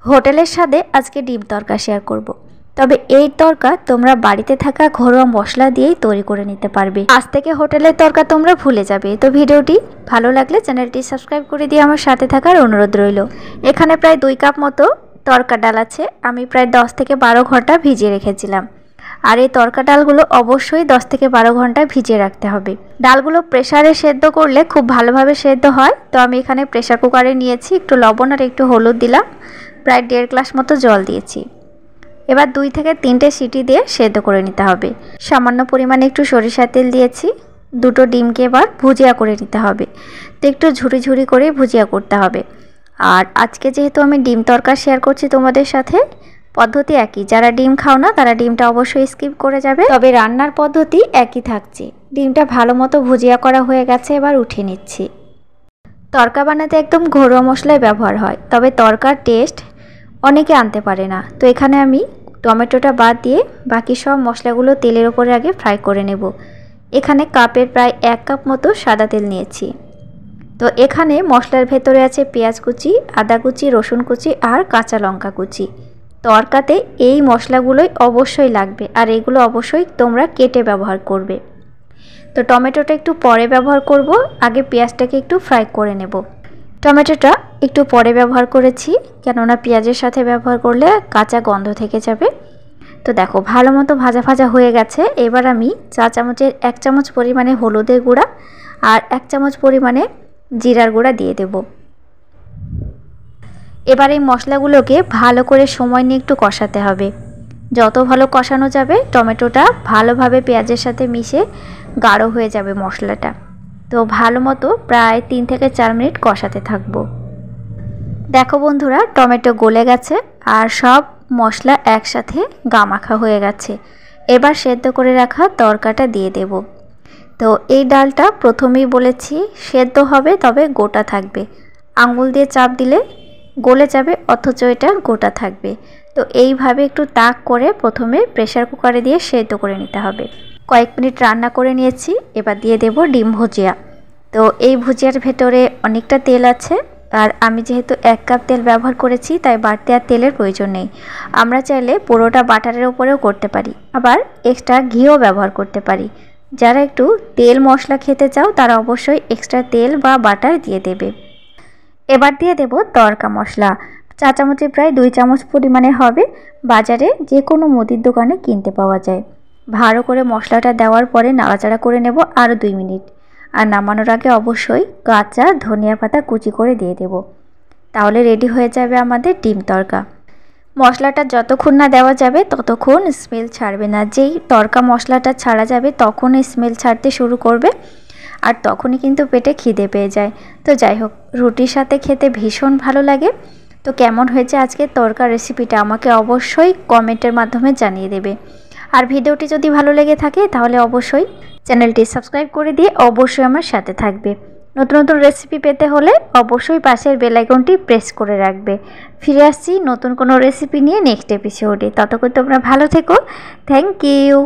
হোটেলের স্বাদে আজকে ডিম তরকা শেয়ার করব। তবে এই তরকা তোমরা বাড়িতে থাকা ঘরোয়া মশলা দিয়েই তৈরি করে নিতে পারবে। আজ থেকে হোটেলের তরকা তোমরা ভুলে যাবে। তো ভিডিওটি ভালো লাগলে চ্যানেলটি সাবস্ক্রাইব করে দিয়ে আমার সাথে থাকার অনুরোধ রইল। এখানে প্রায় 2 কাপ মতো তরকা ডাল আছে। আমি প্রায় 10 থেকে 12 ঘন্টা ভিজিয়ে রেখেছিলাম। আর এই তরকা ডালগুলো অবশ্যই 10 থেকে 12 ঘন্টা ভিজিয়ে রাখতে হবে। ডালগুলো প্রেসারে সেদ্ধ করলে খুব ভালোভাবে সেদ্ধ হয়। তো আমি এখানে প্রেসার কুকারে নিয়েছি, একটু লবণ আর একটু হলুদ দিলাম, প্রায় 1.5 গ্লাস মতো জল দিয়েছি। এবার 2 থেকে 3টে সিটি দিয়ে সেদ্ধ করে নিতে হবে। সামান্য পরিমাণে একটু সরিষার তেল দিয়েছি। 2টো ডিমকে এবার ভুজিয়া করে নিতে হবে। তো একটু ঝুরি ঝুরি করে ভুজিয়া করতে হবে। আর আজকে যেহেতু আমি ডিম তরকা শেয়ার করছি তোমাদের সাথে, পদ্ধতি একই। যারা ডিম খাও না তারা ডিমটা অবশ্যই স্কিপ করে যাবে, তবে রান্নার পদ্ধতি একই থাকছে। ডিমটা ভালো মতো ভুজিয়া করা হয়ে গেছে, এবার উঠিয়ে নিচ্ছি। তরকা বানাতে একদম ঘরোয়া মশলাই ব্যবহার হয়, তবে তরকার টেস্ট অনেকে আনতে পারে না। তো এখানে আমি টমেটোটা বাদ দিয়ে বাকি সব মশলাগুলো তেলের ওপরে আগে ফ্রাই করে নেব। এখানে কাপের প্রায় 1 কাপ মতো সাদা তেল নিয়েছি। তো এখানে মশলার ভেতরে আছে পেঁয়াজ কুচি, আদা কুচি, রসুন কুচি আর কাঁচা লঙ্কা কুচি। তরকাতে এই মশলাগুলোই অবশ্যই লাগবে, আর এগুলো অবশ্যই তোমরা কেটে ব্যবহার করবে। তো টমেটোটা একটু পরে ব্যবহার করব, আগে পেঁয়াজটাকে একটু ফ্রাই করে নেব। টমেটোটা একটু পরে ব্যবহার করেছি, কেননা পেঁয়াজের সাথে ব্যবহার করলে কাঁচা গন্ধ থেকে যাবে। তো দেখো ভালো মতো ভাজা ভাজা হয়ে গেছে। এবার আমি চা চামচের 1 চামচ পরিমাণে হলুদের গুঁড়া আর 1 চামচ পরিমাণে জিরার গুঁড়া দিয়ে দেব। এবার এই মশলাগুলোকে ভালো করে সময় নিয়ে একটু কষাতে হবে। যত ভালো কষানো যাবে টমেটোটা ভালোভাবে পেঁয়াজের সাথে মিশে গাঢ় হয়ে যাবে মশলাটা। তো ভালো মতো প্রায় 3 থেকে 4 মিনিট কষাতে থাকবো। দেখো বন্ধুরা, টমেটো গলে গেছে আর সব মশলা একসাথে গামাখা হয়ে গেছে। এবার সেদ্ধ করে রাখা তরকাটা দিয়ে দেব। তো এই ডালটা প্রথমেই বলেছি সেদ্ধ হবে, তবে গোটা থাকবে। আঙুল দিয়ে চাপ দিলে গলে যাবে, অথচ এটা গোটা থাকবে। তো এইভাবে একটু তাক করে প্রথমে প্রেসার কুকারে দিয়ে সেদ্ধ করে নিতে হবে। কয়েক মিনিট রান্না করে নিয়েছি। এবার দিয়ে দেব ডিম ভুজিয়া। তো এই ভুজিয়ার ভেতরে অনেকটা তেল আছে, আর আমি যেহেতু 1 কাপ তেল ব্যবহার করেছি তাই বাড়তি আর তেলের প্রয়োজন নেই। আমরা চাইলে পুরোটা বাটারের উপরেও করতে পারি, আবার এক্সট্রা ঘিও ব্যবহার করতে পারি। যারা একটু তেল মশলা খেতে চাও তারা অবশ্যই এক্সট্রা তেল বা বাটার দিয়ে দেবে। এবার দিয়ে দেব তরকা মশলা। চা চামচে প্রায় 2 চামচ পরিমাণে হবে। বাজারে যে কোনো মুদির দোকানে কিনতে পাওয়া যায়। ভালো করে মশলাটা দেওয়ার পরে নাড়াচাড়া করে নেব আরও 2 মিনিট। আর নামানোর আগে অবশ্যই কাঁচা ধনিয়া পাতা কুচি করে দিয়ে দেব। তাহলে রেডি হয়ে যাবে আমাদের ডিম তরকা। মশলাটা যতক্ষণ না দেওয়া যাবে ততক্ষণ স্মেল ছাড়বে না। যেই তরকা মশলাটা ছাড়া যাবে তখনই স্মেল ছাড়তে শুরু করবে, আর তখনই কিন্তু পেটে খিদে পেয়ে যায়। তো যাই হোক, রুটির সাথে খেতে ভীষণ ভালো লাগে। তো কেমন হয়েছে আজকের তরকা রেসিপিটা আমাকে অবশ্যই কমেন্টের মাধ্যমে জানিয়ে দেবে। আর ভিডিওটি যদি ভালো লেগে থাকে তাহলে অবশ্যই চ্যানেলটি সাবস্ক্রাইব করে দিয়ে অবশ্যই আমার সাথে থাকবে। নতুন নতুন রেসিপি পেতে হলে অবশ্যই পাশের বেল আইকনটি প্রেস করে রাখবে। ফিরে আসছি নতুন কোনো রেসিপি নিয়ে নেক্সট এপিসোডে। ততক্ষণ তোমরা ভালো থেকো। Thank you.